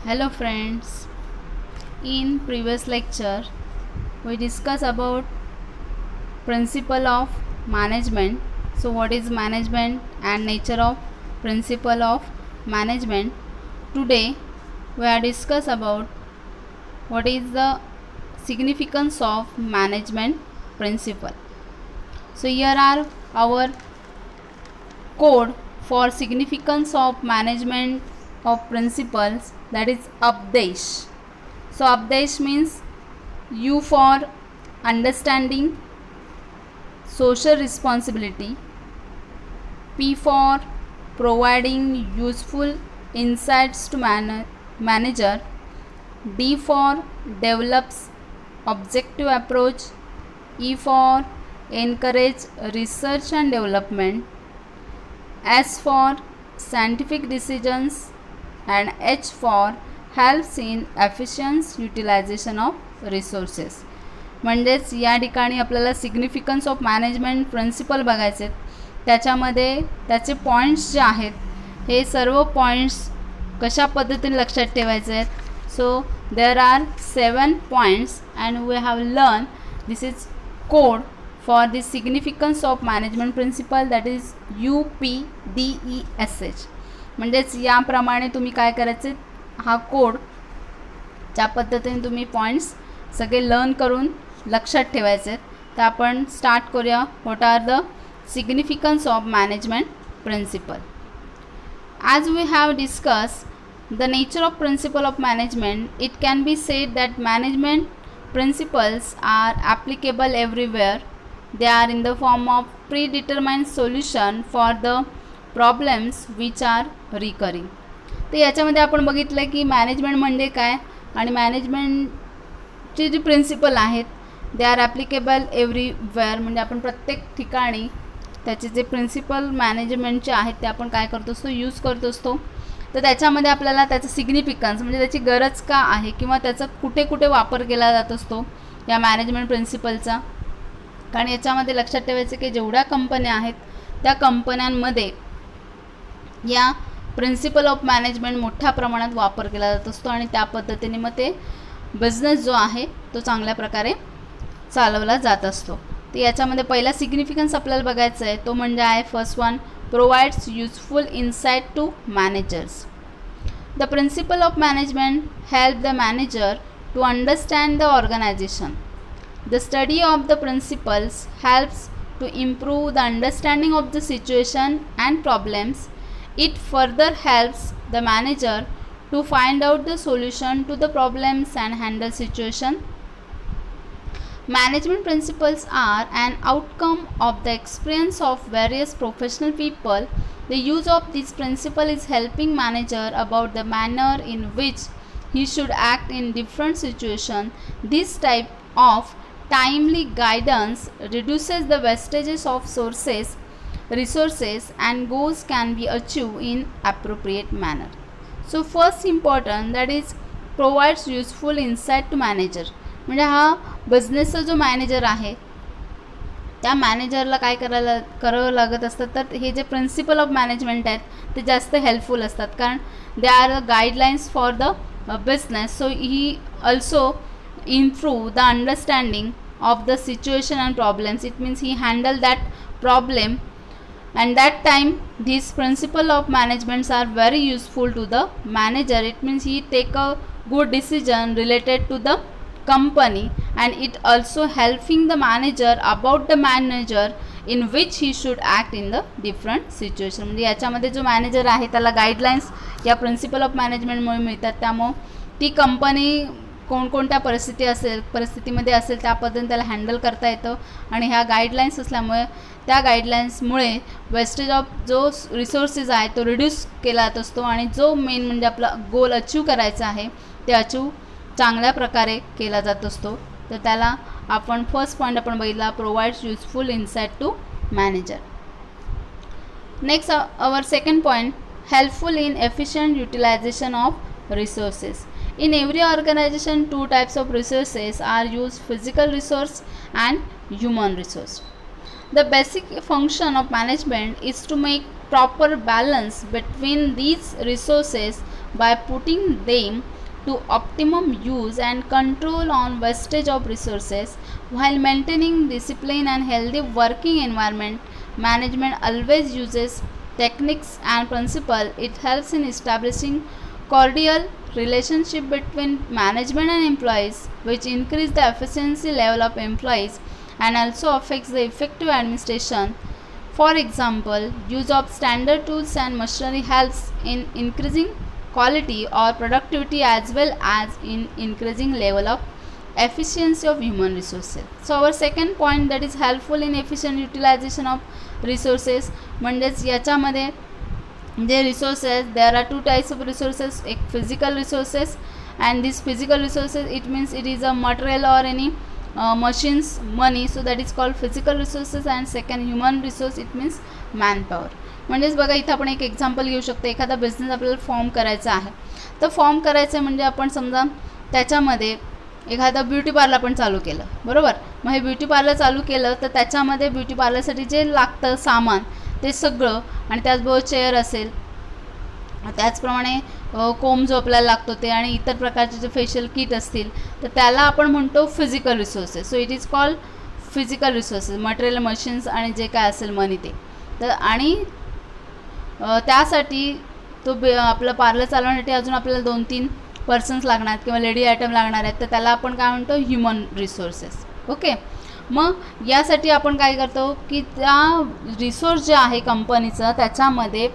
Hello friends, in previous lecture we discussed about principle of management. So what is management and nature of principle of management? Today we are discuss about what is the significance of management principle. So here are our code for significance of management of principles, that is Updesh. So Updesh means U for understanding, social responsibility, P for providing useful insights to manager, D for develops objective approach, E for encourage research and development, S for scientific decisions, and H for helps in efficient utilization of resources. म्हणजेच या ठिकाणी आपल्याला significance of management principal बघायचे, त्याच्यामध्ये त्याचे points जे आहेत हे सर्व पॉईंट्स कशा पद्धतीने लक्षात ठेवायचे आहेत. So there are 7 points and we have learn this is code for the significance of management principle, that is UPDESH. म्हणजेच याप्रमाणे तुम्ही काय करायचे, हा कोड ज्या पद्धतीने तुम्ही पॉईंट्स सगळे लर्न करून लक्षात ठेवायचे. तर आपण स्टार्ट करूया. What are the significance of management principle. As we have discuss the nature of principle of management, it can be said that management principles are applicable everywhere. They are in the form of predetermined solution for the problems which are recurring. तर याच्यामध्ये आपण बघितलं की management म्हणजे काय, आणि मॅनेजमेंटचे जे principal आहेत दे आर ॲप्लिकेबल एव्हरीवेअर. म्हणजे आपण प्रत्येक ठिकाणी त्याचे जे प्रिन्सिपल मॅनेजमेंटचे आहेत ते आपण काय करतो असतो, यूज करतो असतो. तर त्याच्यामध्ये आपल्याला त्याचं सिग्निफिकन्स म्हणजे त्याची गरज का आहे किंवा त्याचा कुठे कुठे वापर केला जात असतो या मॅनेजमेंट प्रिन्सिपलचा. कारण याच्यामध्ये लक्षात ठेवायचं की जेवढ्या कंपन्या आहेत त्या कंपन्यांमध्ये या प्रिन्सिपल ऑफ मॅनेजमेंट मोठ्या प्रमाणात वापर केला जात असतो आणि त्या पद्धतीने मग ते बिझनेस जो आहे तो चांगल्या प्रकारे चालवला जात असतो. तर याच्यामध्ये पहिला सिग्निफिकन्स आपल्याला बघायचा आहे तो म्हणजे आहे first one, provides useful insight to managers. The principle of management help the manager to understand the organization. The study of the principles helps to improve the understanding of the situation and problems. It further helps the manager to find out the solution to the problems and handle situation. Management principles are an outcome of the experience of various professional people. The use of this principle is helping manager about the manner in which he should act in different situations. This type of timely guidance reduces the wastages of resources and goals can be achieved in appropriate manner. So first important, that is provides useful insight to manager. म्हणजे हा बिझनेसचा जो manager आहे त्या मॅनेजरला काय करावं लागत असतं, तर हे जे प्रिन्सिपल ऑफ मॅनेजमेंट आहेत ते जास्त हेल्पफुल असतात. कारण they are guidelines for the business. So he also improve the understanding of the situation and problems. It means he handle that problem and that time these principle of managements are very useful to the manager. It means he take a good decision related to the company, and it also helping the manager about the manager in which he should act in the different situation. म्हणजे याच्यामध्ये जो manager आहे त्याला guidelines या principle of मॅनेजमेंटमुळे मिळतात. त्यामुळे ती company कोणकोणत्या परिस्थितीमध्ये असेल त्या पद्धतीने त्याला हँडल करता येतं. आणि ह्या गाईडलाईन्स असल्यामुळे त्या गाईडलाईन्समुळे वेस्टेज ऑफ जो रिसोर्सेस आहे तो रिड्यूस केला जात असतो आणि जो मेन म्हणजे आपला गोल अचीव करायचा आहे ते अचीव चांगल्या प्रकारे केला जात असतो. तर त्याला आपण फर्स्ट पॉईंट आपण बघितला, provides useful insight to manager. Next our second point, helpful in efficient utilisation of resources. In every organization, two types of resources are used: physical resource and human resource. The basic function of management is to make proper balance between these resources by putting them to optimum use and control on wastage of resources while maintaining discipline and healthy working environment. Management always uses techniques and principle. It helps in establishing cordial relationship between management and employees, which increase the efficiency level of employees and also affects the effective administration. For example, use of standard tools and machinery helps in increasing quality or productivity as well as in increasing level of efficiency of human resources. So our second point, that is helpful in efficient utilization of resources. म्हणजेच याच्यामध्ये जे resources, there are two types of resources, एक physical resources, and this physical resources, it means it is a material or any machines, money, so that is called physical resources. and second human resource, it means manpower. म्हणजेच बघा इथं आपण एक example घेऊ शकतो. एखादा business आपल्याला form करायचा आहे, तर फॉर्म करायचं म्हणजे आपण समजा त्याच्यामध्ये एखादा ब्युटी पार्लर आपण चालू केलं, बरोबर. मग हे ब्युटी पार्लर चालू केलं तर त्याच्यामध्ये ब्युटी पार्लरसाठी जे लागतं सामान ते सगळं, आणि त्याचबरोबर चेअर असेल, त्याचप्रमाणे कोम जो आपल्याला लागतो ते, आणि इतर प्रकारचे जे फेशियल किट असतील, तर त्याला आपण म्हणतो physical resources. So it is called physical resources, material, machines आणि जे काय असेल मनी ते. तर आणि त्यासाठी आपलं पार्लर चालवण्यासाठी अजून आपल्याला 2-3 पर्सन्स लागणार किंवा लेडी आयटम लागणार आहेत, तर त्याला आपण काय म्हणतो, ह्युमन रिसोर्सेस. ओके. मग यासाठी आपण काय करतो की त्या रिसोर्स जे आहे कंपनीचं, त्याच्यामध्ये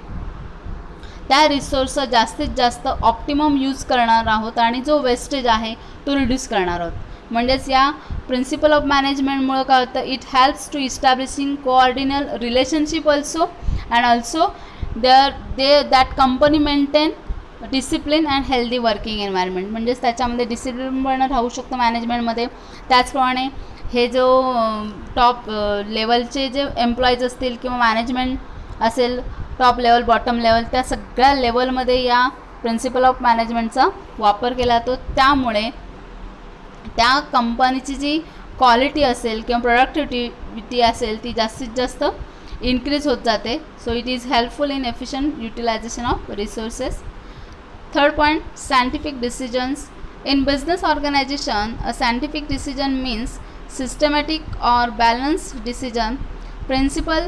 त्या रिसोर्सचा जास्तीत जास्त ऑप्टिमम यूज करणार आहोत आणि जो वेस्टेज आहे तो रिड्यूस करणार आहोत. म्हणजेच या प्रिन्सिपल ऑफ मॅनेजमेंटमुळं काय होतं, it helps to establishing coordinal relationship also, and also that company maintain discipline and healthy working environment. म्हणजेच त्याच्यामध्ये डिसिप्लिन पण राहू शकतं मॅनेजमेंटमध्ये. त्याचप्रमाणे हे जो टॉप लेवलचे जे एम्प्लॉईज असतील किंवा मॅनेजमेंट असेल, टॉप लेवल, बॉटम लेवल, त्या सगळ्या लेवलमध्ये या प्रिन्सिपल ऑफ मॅनेजमेंटचा वापर केला जातो. त्यामुळे त्या कंपनीची जी क्वालिटी असेल किंवा प्रोडक्टिव्हिटी असेल ती जास्तीत जास्त इन्क्रीज होत जाते. So it is helpful in efficient utilisation of resources. Third point, scientific decisions. In business organization, a scientific decision means systematic or balanced decision. Principle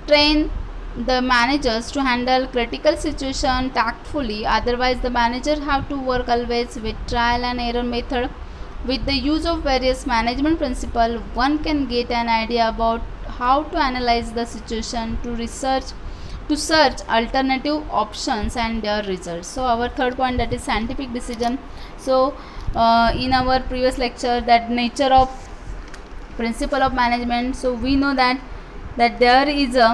train the managers to handle critical situation tactfully. Otherwise, the manager have to work always with trial and error method. With the use of various management principle, one can get an idea about how to analyze the situation, to search alternative options and their results. So our third point, that is scientific decision. So in our previous lecture, that nature of principle of management, so we know that there is a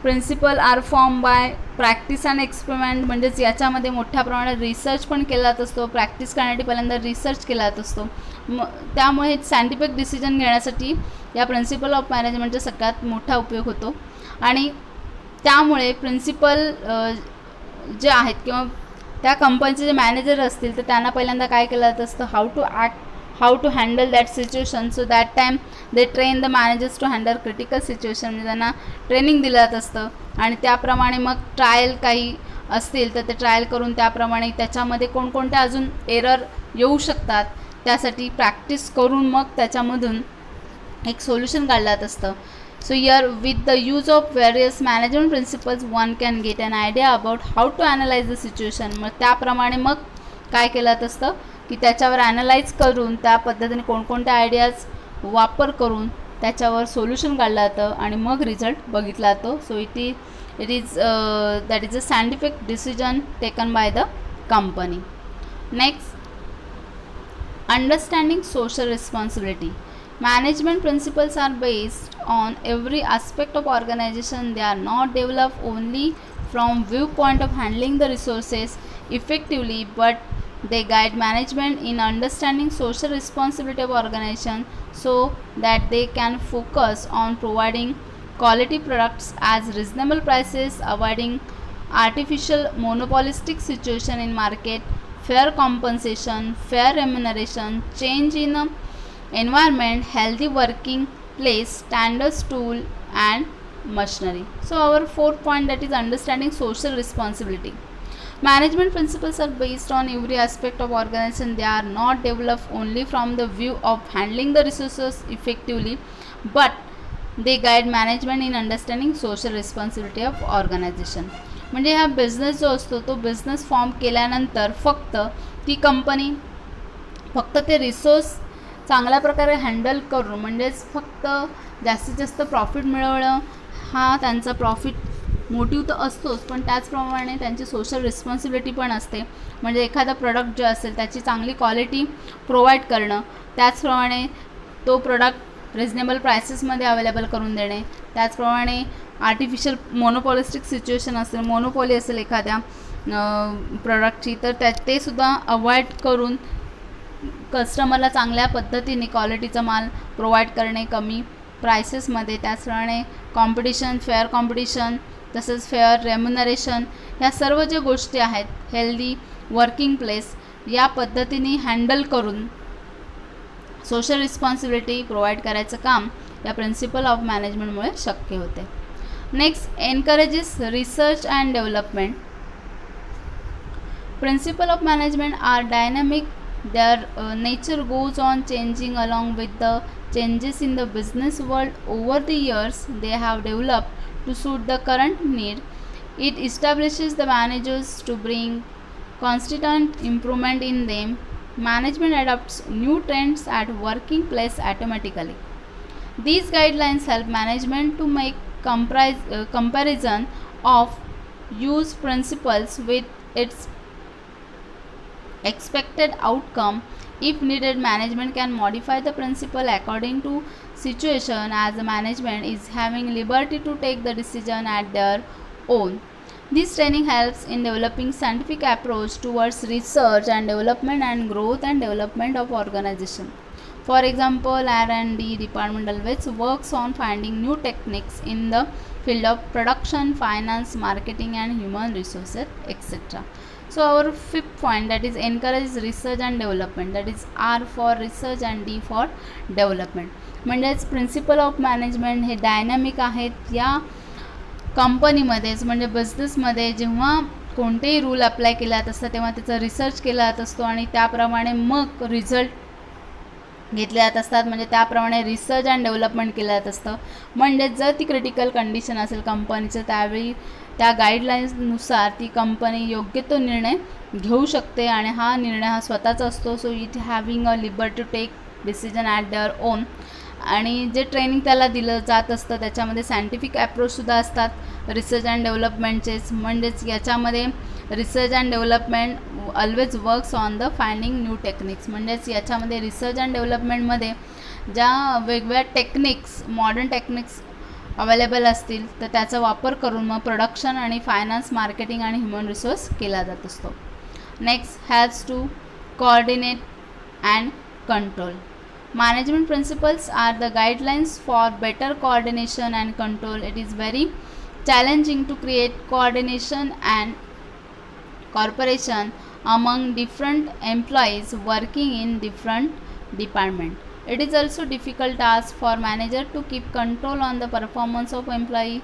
principle are formed by practice and experiment. म्हणजेच याच्यामध्ये मोठ्या प्रमाणात research पण केला जात असतो. Practice करण्यासाठी पहिल्यांदा रिसर्च केला जात असतो. त्यामुळे सायंटिफिक डिसिजन घेण्यासाठी या प्रिन्सिपल ऑफ मॅनेजमेंटचा सगळ्यात मोठा उपयोग होतो. आणि त्यामुळे प्रिन्सिपल जे आहेत किंवा त्या कंपनीचे जे मॅनेजर असतील, तर त्यांना पहिल्यांदा काय केलं जात असतं, how to handle that situation. So that time they train the managers to handle critical situation. म्हणजे त्यांना ट्रेनिंग दिलं जात असतं आणि त्याप्रमाणे मग ट्रायल काही असतील तर ते ट्रायल करून त्याप्रमाणे त्याच्यामध्ये कोणकोणत्या अजून एरर येऊ शकतात त्यासाठी प्रॅक्टिस करून मग त्याच्यामधून एक सोल्युशन काढलं जात असतं. So here, with the use of various management principles, one can get an idea about how to analyze the situation. मग त्याप्रमाणे मग काय केलं जात असतं की त्याच्यावर ॲनालाइज करून त्या पद्धतीने कोणकोणत्या आयडियाज वापर करून त्याच्यावर सोल्युशन काढलं जातं आणि मग रिझल्ट बघितला जातो. So it is that is a scientific decision taken by the company. Next, understanding social responsibility. Management principles are based on every aspect of organization. They are not developed only from viewpoint of handling the resources effectively, but they guide management in understanding social responsibility of organization so that they can focus on providing quality products at reasonable prices, avoiding artificial monopolistic situation in market, fair compensation, fair remuneration, change in environment, healthy working place, standards tool and machinery. So our fourth point, that is understanding social responsibility. Management principles are based on every aspect of organization. They are not developed only from the view of handling the resources effectively, but they guide management in understanding social responsibility of organization. म्हणजे हा business जो असतो तो business form केल्यानंतर फक्त ती company फक्त ते रिसोर्स चांगल्या प्रकारे हँडल करून म्हणजेच फक्त जास्तीत जास्त प्रॉफिट मिळवणं हा त्यांचा प्रॉफिट मोटिव्ह तर असतोच, पण त्याचप्रमाणे त्यांची सोशल रिस्पॉन्सिबिलिटी पण असते. म्हणजे एखादा प्रोडक्ट जे असेल त्याची चांगली क्वालिटी प्रोव्हाइड करणं, त्याचप्रमाणे तो प्रोडक्ट रिजनेबल प्राइसेसमध्ये अवेलेबल करून देणे, त्याचप्रमाणे आर्टिफिशियल मोनोपॉलिस्टिक सिच्युएशन असेल, मोनोपॉली असेल एखाद्या प्रोडक्टची, तर ते सुद्धा अवॉइड करून कस्टमरला चांगल्या पद्धतीने क्वालिटीचा माल प्रोव्हाइड करणे कमी प्राइसेसमध्ये, त्याचप्रमाणे कॉम्पिटिशन, फेअर कॉम्पिटिशन, तसंच फेअर रेम्युनरेशन, ह्या सर्व ज्या गोष्टी आहेत, हेल्दी वर्किंग प्लेस, या पद्धतीने हँडल करून सोशल रिस्पॉन्सिबिलिटी प्रोव्हाइड करायचं काम या प्रिन्सिपल ऑफ मॅनेजमेंटमुळे शक्य होते. Next, encourages research and development. Principle of management are dynamic. Their nature goes on changing along with the changes in the business world. Over the years, they have developed to suit the current need. It establishes the managers to bring constant improvement in them. Management adopts new trends at working place automatically. These guidelines help management to make comparison of use principles with its expected outcome. If needed, management can modify the principle according to situation, as the management is having liberty to take the decision at their own. This training helps in developing scientific approach towards research and development and growth and development of organization. For example, R&D department which works on finding new techniques in the field of production, finance, marketing and human resources, etc. So our fifth point, that is encourage research and development, that is R for research and D for development. म्हणजेच principal of management हे dynamic आहेत. या कंपनीमध्येच म्हणजे बिझनेसमध्ये जेव्हा कोणतेही rule apply केले जात असतात तेव्हा त्याचा रिसर्च केला जात असतो आणि त्याप्रमाणे मग रिझल्ट घेतले जात असतात. म्हणजे त्याप्रमाणे रिसर्च अँड डेव्हलपमेंट केलं जात असतं. म्हणजे जर ती क्रिटिकल कंडिशन असेल कंपनीचं, त्यावेळी त्या गाईडलाईन्सनुसार ती कंपनी योग्य तो निर्णय घेऊ शकते आणि हा निर्णय हा स्वतःचा असतो. So it having a liberty to take decision at their own. आणि जे ट्रेनिंग त्याला दिलं जात असतं त्याच्यामध्ये सायंटिफिक ॲप्रोचसुद्धा असतात रिसर्च अँड डेव्हलपमेंटचेच. म्हणजेच याच्यामध्ये research and development always works on the finding new techniques. म्हणजेच याच्यामध्ये रिसर्च अँड डेव्हलपमेंटमध्ये ज्या वेगवेगळ्या टेक्निक्स, मॉडर्न टेक्निक्स अवेलेबल असतील तर त्याचा वापर करून मग प्रोडक्शन आणि फायनान्स, मार्केटिंग आणि ह्युमन रिसोर्स केला जात असतो. Next, helps to coordinate and control. Management principles are the guidelines for better coordination and control. It is very challenging to create coordination and cooperation among different employees working in different departments. It is also difficult task for manager to keep control on the performance of employee.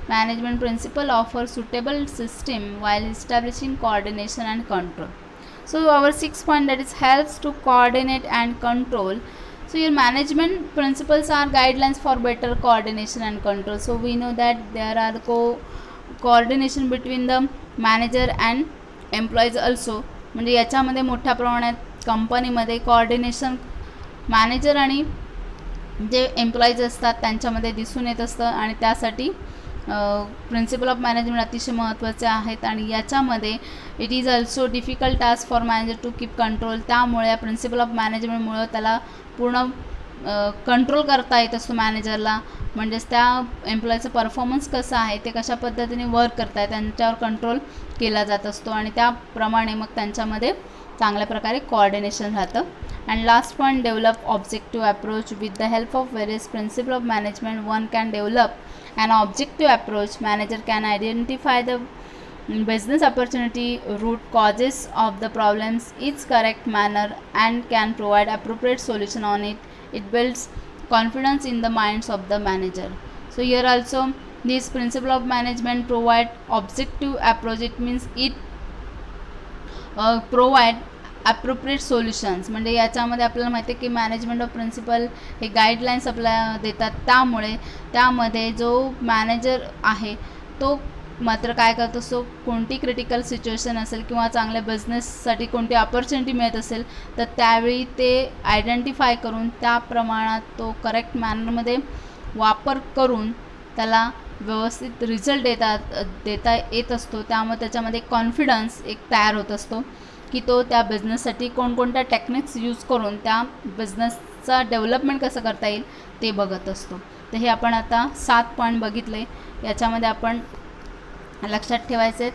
Management principle offers suitable system while establishing coordination and control. So our sixth point, that is helps to coordinate and control. So your management principles are guidelines for better coordination and control. So we know that there are coordination between the manager and employees also. म्हणजे याच्यामध्ये मोठ्या प्रमाणात कंपनीमध्ये coordination manager आणि जे employees असतात त्यांच्यामध्ये दिसून येत असतं आणि त्यासाठी प्रिन्सिपल ऑफ मॅनेजमेंट अतिशय महत्त्वाचे आहेत. आणि याच्यामध्ये it is also difficult task for manager to keep control. त्यामुळे या प्रिन्सिपल ऑफ मॅनेजमेंटमुळं त्याला पूर्ण कंट्रोल करता येत असतो मॅनेजरला. म्हणजेच त्या एम्प्लॉईचं परफॉर्मन्स कसं आहे, ते कशा पद्धतीने वर्क करत आहे त्यांच्यावर कंट्रोल केला जात असतो आणि त्याप्रमाणे मग त्यांच्यामध्ये चांगल्या प्रकारे कोऑर्डिनेशन राहतं. And last point, develop objective approach. With the help of various principle of management one can develop an objective approach. Manager can identify the business opportunity, root causes of the problems, its correct manner, and can provide appropriate solution on it. It builds confidence in the minds of the manager. So here also this principle of management provide objective approach. It means it provide appropriate solutions. म्हणजे याच्यामध्ये आपल्याला माहिती आहे की management of principle हे guidelines आपल्याला देतात. त्यामुळे त्यामध्ये जो मॅनेजर आहे तो मात्र काय करत असतो, कोणती क्रिटिकल सिच्युएशन असेल किंवा चांगल्या बिझनेससाठी कोणती अपॉर्च्युनिटी मिळत असेल तर त्यावेळी ते आयडेंटिफाय करून त्या प्रमाणात तो करेक्ट मॅनरमध्ये वापर करून त्याला व्यवस्थित रिझल्ट देता येत असतो. त्यामुळे त्याच्यामध्ये कॉन्फिडन्स एक तयार होत असतो की तो त्या बिझनेससाठी कोणकोणत्या टेक्निक्स यूज करून त्या बिझनेसचा डेव्हलपमेंट कसं करता येईल ते बघत असतो. तर हे आपण आता 7 पॉईंट बघितले. याच्यामध्ये आपण लक्षात ठेवायचे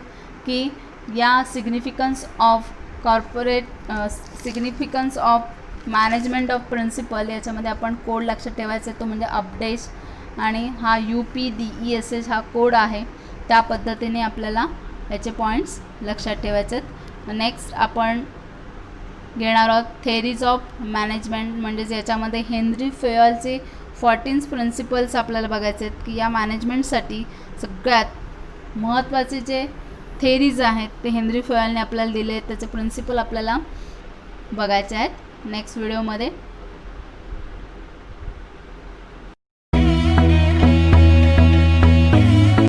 की या significance of significance of management of principle याच्यामध्ये आपण कोड लक्षात ठेवायचा तो म्हणजे अपडेश, आणि हा UPDESS हा कोड आहे. त्या पद्धतीने आपल्याला याचे पॉईंट्स लक्षात ठेवायचे आहेत. नेक्स्ट आपण घेणार आहोत थेरीज ऑफ मॅनेजमेंट. म्हणजेच याच्यामध्ये हेनरी फेयलचे 14 प्रिन्सिपल्स आपल्याला बघायचे आहेत की या मॅनेजमेंटसाठी सगळ्यात महत्त्वाचे जे थेरीज आहेत ते हेनरी फेयलने आपल्याला दिले आहेत. त्याचे प्रिन्सिपल आपल्याला बघायचे आहेत नेक्स्ट व्हिडिओमध्ये.